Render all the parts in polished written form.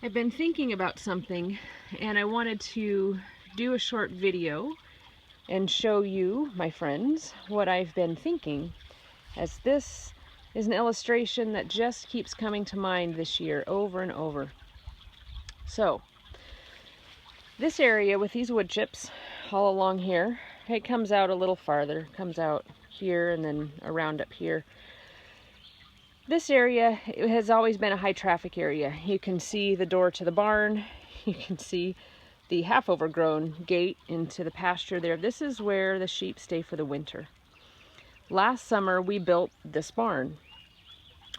I've been thinking about something and I wanted to do a short video and show you, my friends, what I've been thinking, as this is an illustration that just keeps coming to mind this year over and over. So, this area with these wood chips all along here, it comes out a little farther, comes out here and then around up here. This area, it has always been a high traffic area. You can see the door to the barn, you can see the half overgrown gate into the pasture there. This is where the sheep stay for the winter. Last summer we built this barn,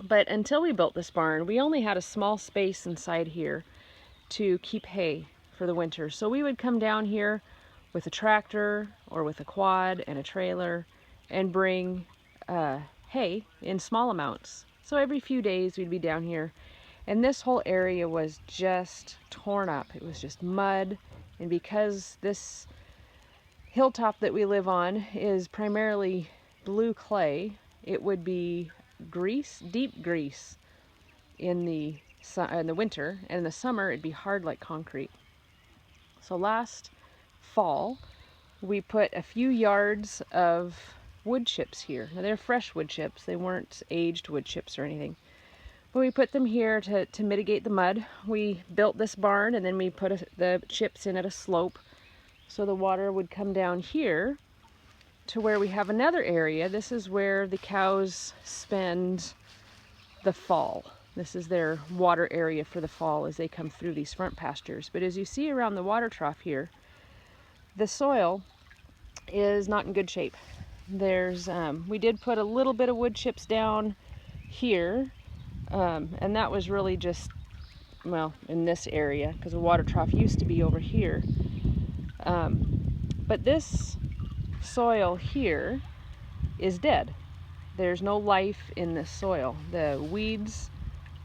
but until we built this barn we only had a small space inside here to keep hay for the winter. So we would come down here with a tractor or with a quad and a trailer and bring hay in small amounts. So every few days we'd be down here, and this whole area was just torn up. It was just mud, and because this hilltop that we live on is primarily blue clay, it would be grease, deep grease in the winter, and in the summer it'd be hard like concrete. So last fall we put a few yards of wood chips here. Now they're fresh wood chips, they weren't aged wood chips or anything. But we put them here to mitigate the mud. We built this barn and then we put the chips in at a slope so the water would come down here to where we have another area. This is where the cows spend the fall. This is their water area for the fall as they come through these front pastures. But as you see around the water trough here, the soil is not in good shape. We did put a little bit of wood chips down here, and that was really just, well, in this area, because the water trough used to be over here. But this soil here is dead. There's no life in this soil. The weeds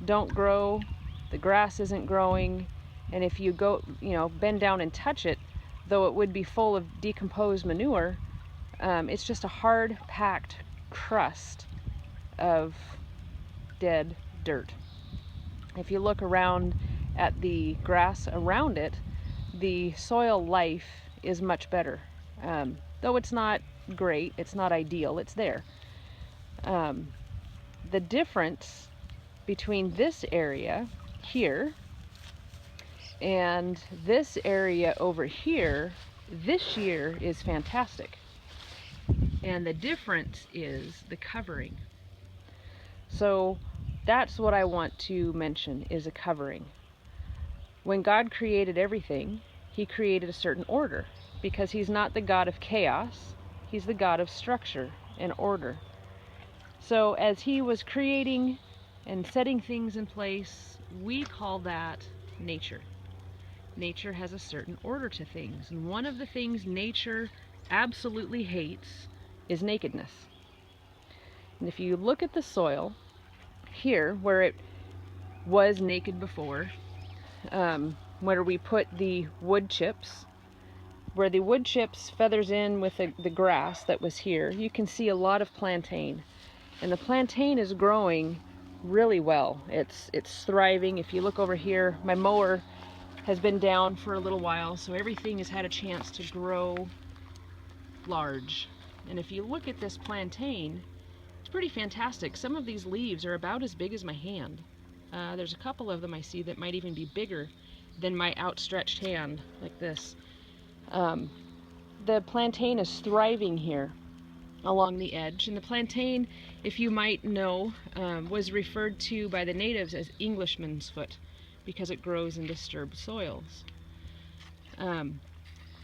don't grow, the grass isn't growing, and if you go, bend down and touch it, though it would be full of decomposed manure, it's just a hard packed crust of dead dirt. If you look around at the grass around it, the soil life is much better. Though it's not great, it's not ideal, it's there. The difference between this area here and this area over here this year is fantastic. And the difference is the covering. So that's what I want to mention, is a covering. When God created everything, He created a certain order, because He's not the God of chaos, He's the God of structure and order. So as He was creating and setting things in place, we call that nature. Nature has a certain order to things, and one of the things nature absolutely hates is nakedness. And if you look at the soil here, where it was naked before, where we put the wood chips, where the wood chips feathers in with the grass that was here, you can see a lot of plantain. And the plantain is growing really well. It's thriving. If you look over here, my mower has been down for a little while, so everything has had a chance to grow large. And if you look at this plantain, it's pretty fantastic. Some of these leaves are about as big as my hand. There's a couple of them I see that might even be bigger than my outstretched hand, like this. The plantain is thriving here along the edge, and the plantain, if you might know, was referred to by the natives as Englishman's foot because it grows in disturbed soils.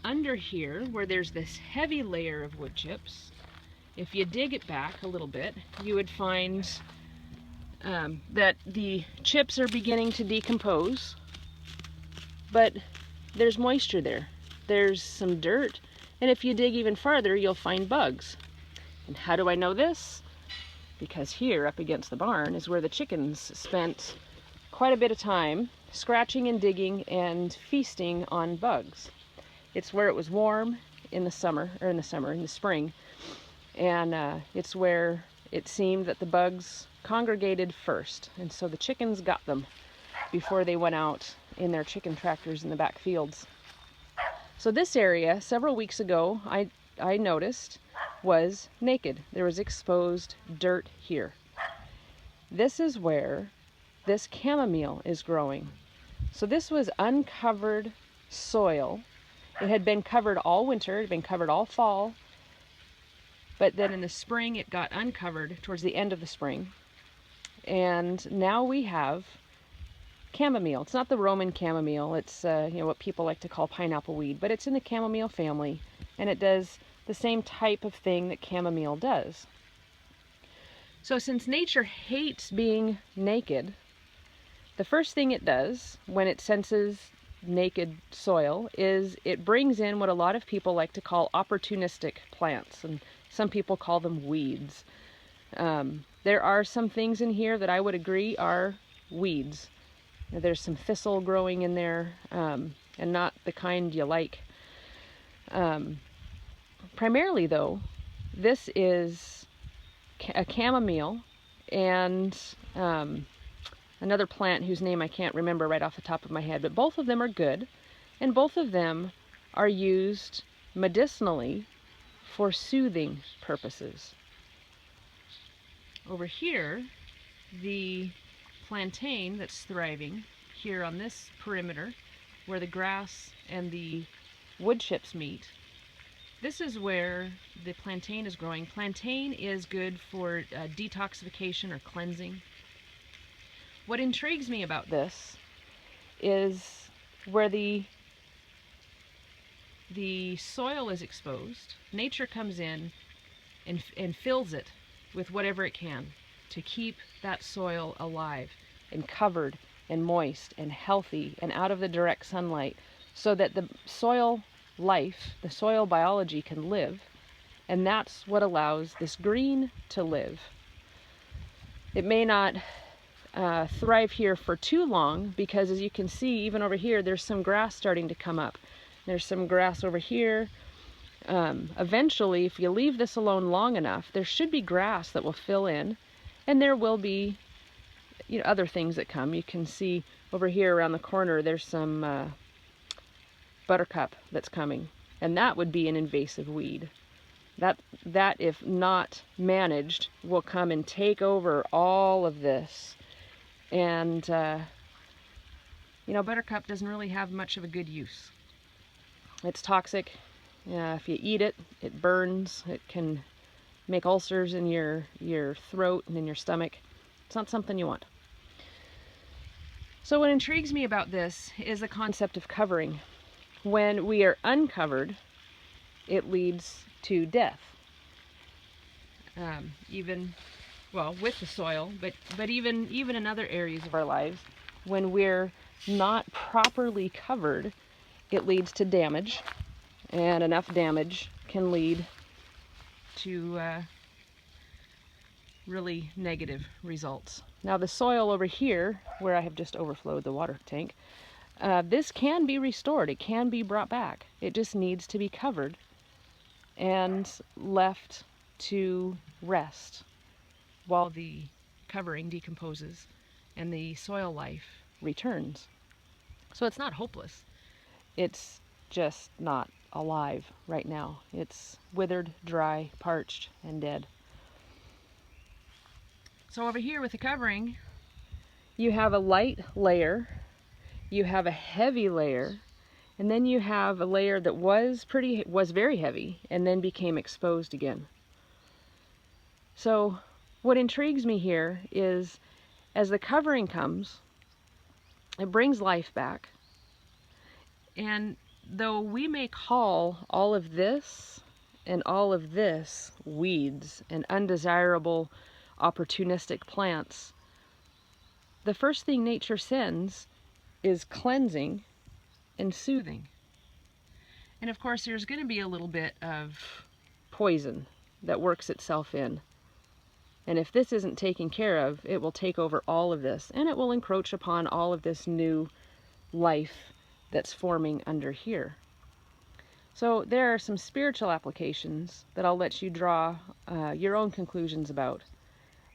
Under here, where there's this heavy layer of wood chips, if you dig it back a little bit, you would find that the chips are beginning to decompose, but there's moisture there. There's some dirt, and if you dig even farther, you'll find bugs. And how do I know this? Because here, up against the barn, is where the chickens spent quite a bit of time scratching and digging and feasting on bugs. It's where it was warm in the spring, and it's where it seemed that the bugs congregated first, and so the chickens got them. before they went out in their chicken tractors in the back fields. So this area, several weeks ago, I noticed was naked. There was exposed dirt here. This is where this chamomile is growing. So this was uncovered soil. It had been covered all winter, it had been covered all fall, but then in the spring it got uncovered towards the end of the spring. And now we have chamomile. It's not the Roman chamomile, it's what people like to call pineapple weed, but it's in the chamomile family, and it does the same type of thing that chamomile does. So since nature hates being naked, the first thing it does when it senses naked soil is it brings in what a lot of people like to call opportunistic plants, and some people call them weeds. There are some things in here that I would agree are weeds. There's some thistle growing in there, and not the kind you like. Primarily though, this is a chamomile and another plant whose name I can't remember right off the top of my head, but both of them are good, and both of them are used medicinally for soothing purposes. Over here, the plantain that's thriving here on this perimeter where the grass and the wood chips meet, this is where the plantain is growing. Plantain is good for detoxification or cleansing. What intrigues me about this is where the soil is exposed, nature comes in and fills it with whatever it can to keep that soil alive and covered and moist and healthy and out of the direct sunlight, so that the soil life, the soil biology can live, and that's what allows this green to live. It may not thrive here for too long, because as you can see, even over here, there's some grass starting to come up. There's some grass over here. Eventually, if you leave this alone long enough, there should be grass that will fill in, and there will be other things that come. You can see over here around the corner, there's some buttercup that's coming, and that would be an invasive weed. That if not managed, will come and take over all of this. And buttercup doesn't really have much of a good use. It's toxic. If you eat it, it burns. It can make ulcers in your throat and in your stomach. It's not something you want. So what intrigues me about this is the concept of covering. When we are uncovered, it leads to death. With the soil, but even in other areas of our lives, when we're not properly covered, it leads to damage, and enough damage can lead to really negative results. Now the soil over here, where I have just overflowed the water tank, this can be restored, it can be brought back. It just needs to be covered and left to rest while the covering decomposes and the soil life returns. So it's not hopeless. It's just not alive right now. It's withered, dry, parched, and dead. So over here with the covering, you have a light layer, you have a heavy layer, and then you have a layer that was very heavy and then became exposed again. So what intrigues me here is, as the covering comes, it brings life back. And though we may call all of this and all of this weeds and undesirable opportunistic plants, the first thing nature sends is cleansing and soothing. And of course, there's going to be a little bit of poison that works itself in. And if this isn't taken care of, it will take over all of this, and it will encroach upon all of this new life that's forming under here. So there are some spiritual applications that I'll let you draw your own conclusions about.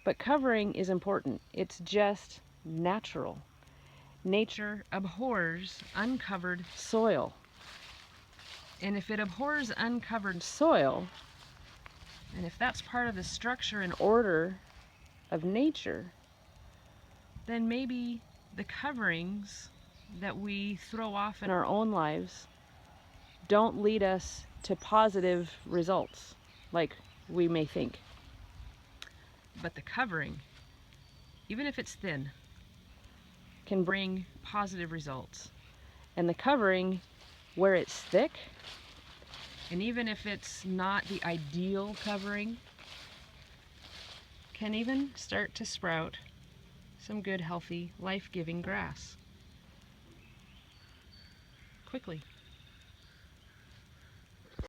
But covering is important. It's just natural. nature abhors uncovered soil. And if it abhors uncovered soil, and if that's part of the structure and order of nature, then maybe the coverings that we throw off in our own lives don't lead us to positive results like we may think. But the covering, even if it's thin, can bring positive results. And the covering, where it's thick, and even if it's not the ideal covering, can even start to sprout some good, healthy, life-giving grass quickly.